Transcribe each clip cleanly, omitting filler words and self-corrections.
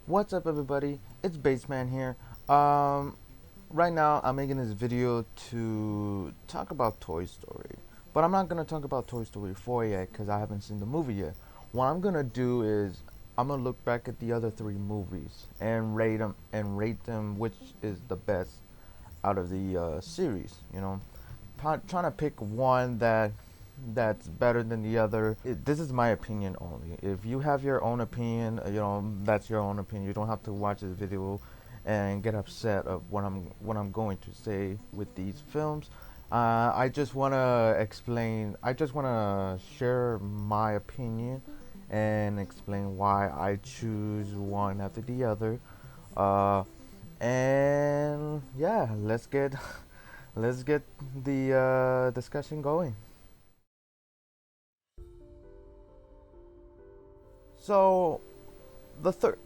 What's up, everybody? It's Baseman here. Um, right now, I'm making this video to talk about Toy Story, but I'm not gonna talk about Toy Story 4 yet because I haven't seen the movie yet. What I'm gonna do is I'm gonna look back at the other three movies and rate them which is the best out of the series. Trying to pick one that's better than the other. This is my opinion only. If you have your own opinion, that's your own opinion. You don't have to watch this video and get upset of what I'm going to say with these films. I just want to explain. I just want to share my opinion and explain why I choose one after the other. Uh, and yeah, let's get the discussion going. So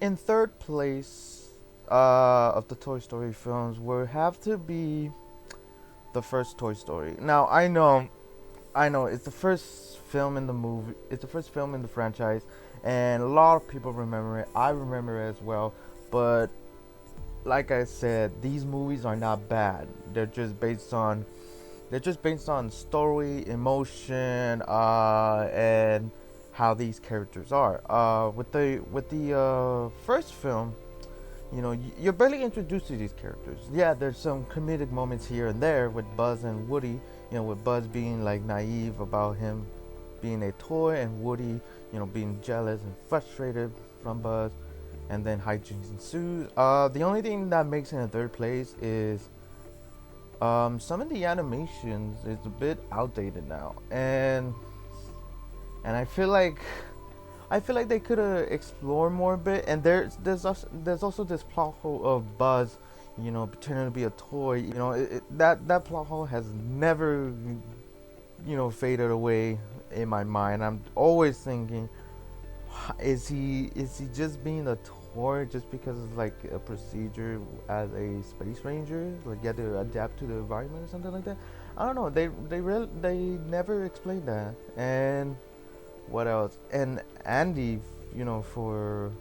in third place of the Toy Story films would have to be the first Toy Story. Now I know it's the first film in the movie. It's the first film in the franchise, and a lot of people remember it. I remember it as well. But like I said, these movies are not bad. They're just based on story, emotion, and how these characters are. With the first film, you're barely introduced to these characters. Yeah, there's some comedic moments here and there with Buzz and Woody. With Buzz being like naive about him being a toy, and Woody, being jealous and frustrated from Buzz, and then hijinks ensues. The only thing that makes it in third place is some of the animations is a bit outdated now, and I feel like they could have explored more a bit. And there's also this plot hole of Buzz, pretending to be a toy. That plot hole has never, faded away in my mind. I'm always thinking, is he just being a toy just because it's like a procedure as a space ranger, like you have to adapt to the environment or something like that? I don't know. They never explained that. And what else? And Andy, for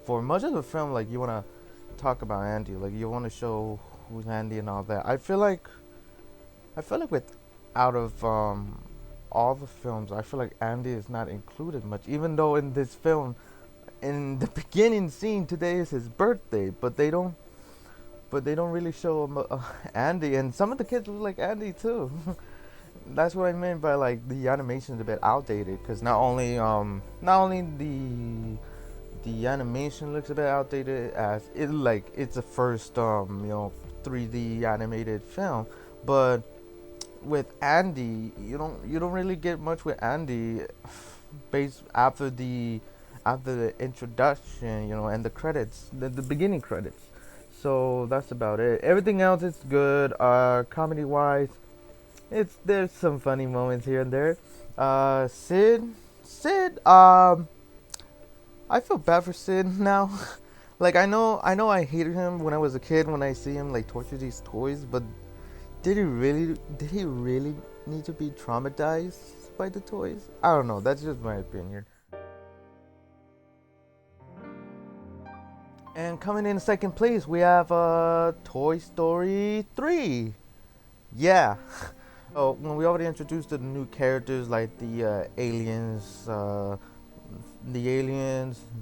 much of the film, like you want to talk about Andy, like you want to show who's Andy and all that. I feel like with out of all the films, I feel like Andy is not included much, even though in this film, in the beginning scene, today is his birthday, but they don't really show him, Andy, and some of the kids look like Andy too. That's what I meant by like the animation's a bit outdated, because not only the animation looks a bit outdated, as it's a first 3D animated film, but with Andy, you don't really get much with Andy, based after the introduction, and the credits, the beginning credits. So that's about it. Everything else is good. Comedy wise, there's some funny moments here and there. Sid. I feel bad for Sid now. Like I know, I hated him when I was a kid when I see him like torture these toys, but did he really need to be traumatized by the toys? I don't know. That's just my opinion. And coming in second place, we have Toy Story 3. Yeah. Oh, when we already introduced the new characters like the aliens,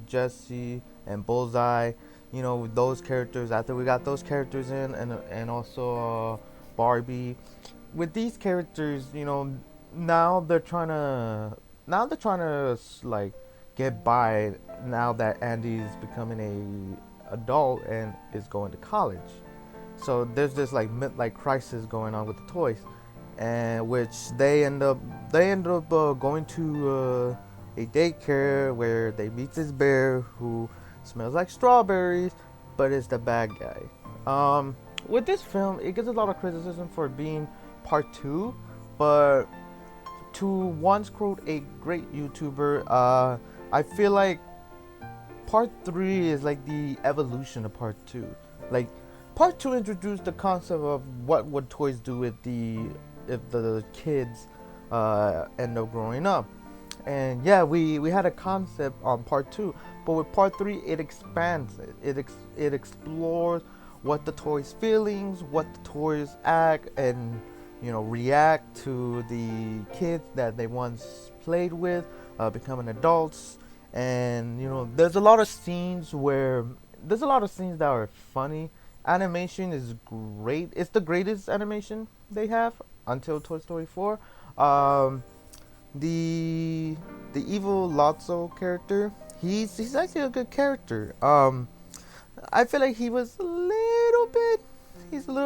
Jesse and Bullseye. Those characters. After we got those characters in, and also Barbie. With these characters, now they're trying to like get by now that Andy's becoming a adult and is going to college. So there's this like midlife crisis going on with the toys, and which they end up going to a daycare where they meet this bear who smells like strawberries, but is the bad guy. With this film, it gets a lot of criticism for being part two, but to once quote a great YouTuber, I feel like part three is like the evolution of part two. Like part two introduced the concept of what would toys do if the kids end up growing up, And yeah, we had a concept on part two, but with part three, it expands it. It explores what the toys' feelings, what the toys act, and react to the kids that they once played with, becoming adults. And there's a lot of scenes that are funny. Animation is great. It's the greatest animation they have until Toy Story 4. Um, the the evil Lotso character, he's actually a good character. I feel like he's a little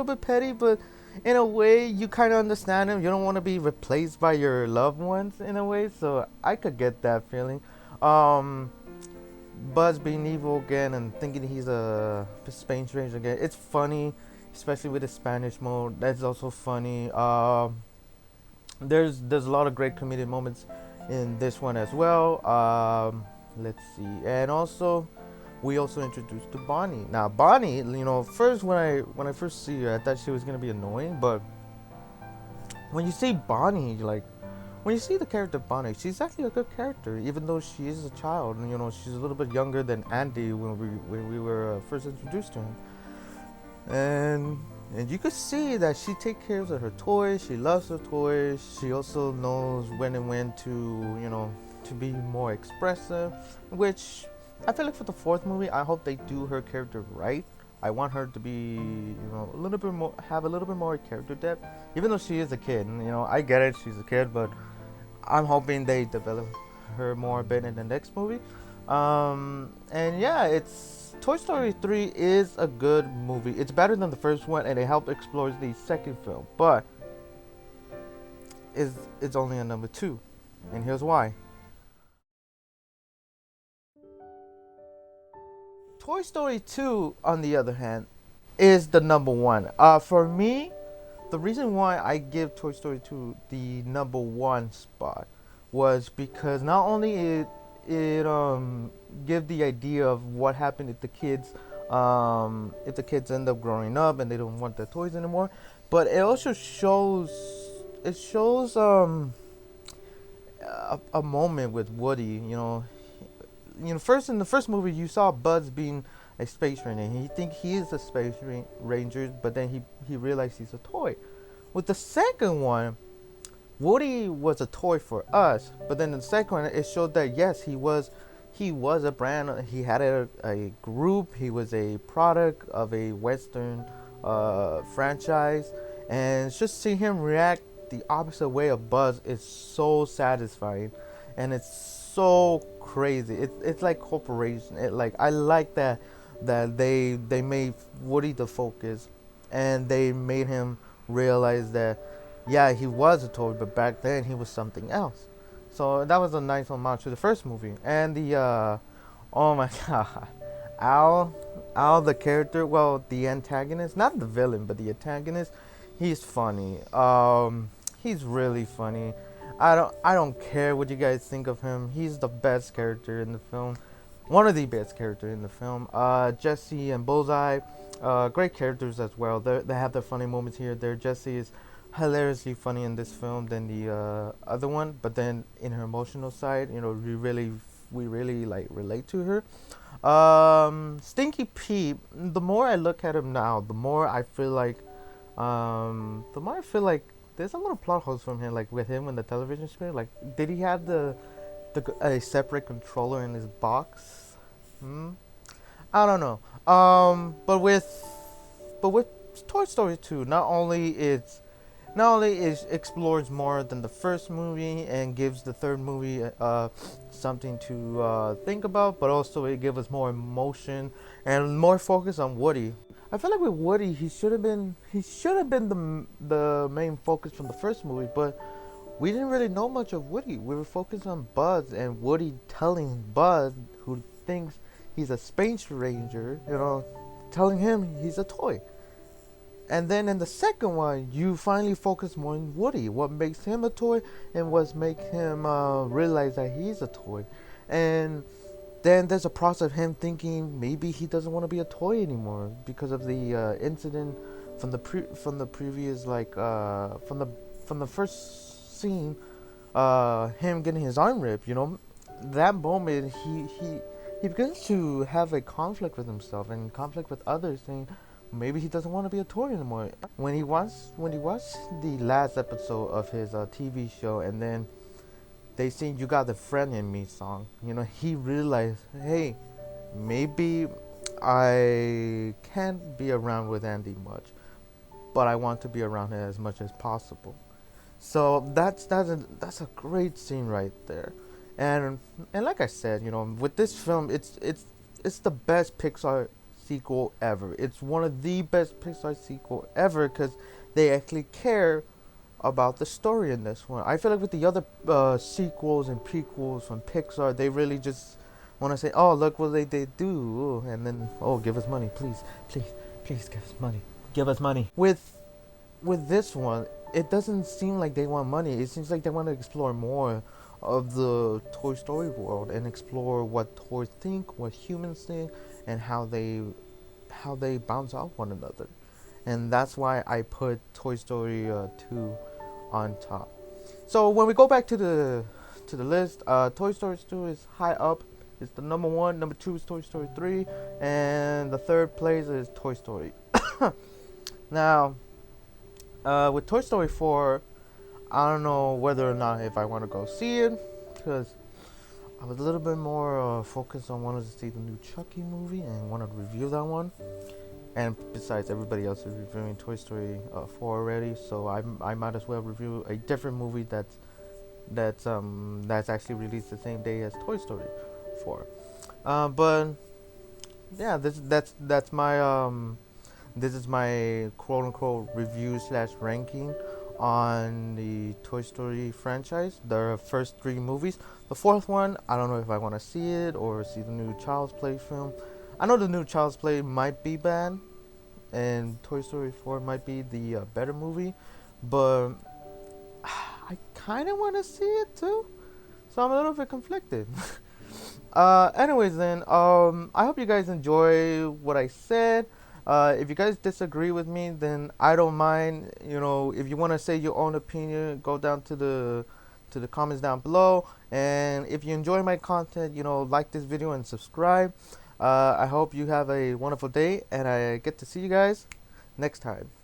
bit petty, but in a way you kind of understand him. You don't want to be replaced by your loved ones in a way, so I could get that feeling. Um, Buzz being evil again and thinking he's a Spain Ranger again. It's funny, especially with the Spanish mode. That's also funny. There's a lot of great comedic moments in this one as well. Let's see, and also we also introduced to Bonnie. Now Bonnie, first when I first see her, I thought she was gonna be annoying, but when you see Bonnie, like when you see the character Bonnie, she's actually a good character, even though she is a child. And, she's a little bit younger than Andy when we were first introduced to him, and you could see that she takes care of her toys. She loves her toys. She also knows when to to be more expressive, which I feel like for the fourth movie, I hope they do her character right. I want her to be, a little bit more, have a little bit more character depth, even though she is a kid. I get it, she's a kid, but I'm hoping they develop her more a bit in the next movie. And yeah, it's Toy Story 3 is a good movie. It's better than the first one, and it helped explore the second film, but it's only a number two, and here's why. Toy Story 2, on the other hand, is the number one. For me, the reason why I give Toy Story 2 the number one spot was because not only it give the idea of what happened if the kids end up growing up and they don't want their toys anymore, but it also shows a moment with Woody. First in the first movie you saw Buzz being a space ranger. He think he is a ranger, but then he realized he's a toy. With the second one, Woody was a toy for us, but then in the second one it showed that yes, he was a brand. He had a group. He was a product of a Western franchise, and just seeing him react the opposite way of Buzz is so satisfying, and it's so crazy. It's like corporation. I like that they made Woody the focus, and they made him realize that yeah, he was a toy, but back then he was something else. So that was a nice homage to the first movie. And the oh my god, Al, Al the character, well, the antagonist, not the villain, but the antagonist, he's funny. He's really funny. I don't care what you guys think of him. He's the best character in the film. One of the best characters in the film. Jesse and Bullseye, great characters as well. They have their funny moments here. There, Jesse is hilariously funny in this film than the other one. But then in her emotional side, we really like relate to her. Stinky Pete. The more I look at him now, the more I feel like there's a little plot holes from him, like with him in the television screen. Like, did he have a separate controller in his box? Hmm. I don't know. But with Toy Story 2, not only it explores more than the first movie and gives the third movie something to think about, but also it gives us more emotion and more focus on Woody. I feel like with Woody, he should have been the main focus from the first movie, but we didn't really know much of Woody. We were focused on Buzz and Woody telling Buzz, who thinks he's a Space Ranger, telling him he's a toy. And then in the second one, you finally focus more on Woody, what makes him a toy, and what makes him realize that he's a toy. And then there's a process of him thinking maybe he doesn't want to be a toy anymore because of the incident from the previous, from the first scene him getting his arm ripped, that moment he begins to have a conflict with himself and conflict with others, saying maybe he doesn't want to be a Tory anymore. When he watched the last episode of his TV show, and then they sing "You Got the Friend in Me" song, he realized, hey, maybe I can't be around with Andy much, but I want to be around him as much as possible. So that's a great scene right there, and like I said, with this film, it's the best Pixar sequel ever. It's one of the best Pixar sequel ever because they actually care about the story in this one. I feel like with the other sequels and prequels from Pixar, they really just want to say, "Oh, look what they do," and then, "Oh, give us money, please, please, please, give us money, give us money." With this one, it doesn't seem like they want money. It seems like they want to explore more of the Toy Story world and explore what toys think, what humans think, and how they bounce off one another. And that's why I put Toy Story 2 on top. So when we go back to the list, Toy Story 2 is high up. It's the number one. Number two is Toy Story 3, and the third place is Toy Story. Now, with Toy Story 4, I don't know whether or not if I want to go see it because I was a little bit more focused on wanting to see the new Chucky movie and want to review that one. And besides, everybody else is reviewing Toy Story 4 already, so I might as well review a different movie that's actually released the same day as Toy Story 4. But yeah, this is my quote unquote review slash ranking on the Toy Story franchise. The first three movies. The fourth one, I don't know if I want to see it or see the new Child's Play film. I know the new Child's Play might be bad, and Toy Story 4 might be the better movie, but I kind of want to see it too. So I'm a little bit conflicted. Anyways, then, I hope you guys enjoy what I said. If you guys disagree with me, then I don't mind. If you want to say your own opinion, go down to the comments down below. And if you enjoy my content, like this video and subscribe. I hope you have a wonderful day, and I get to see you guys next time.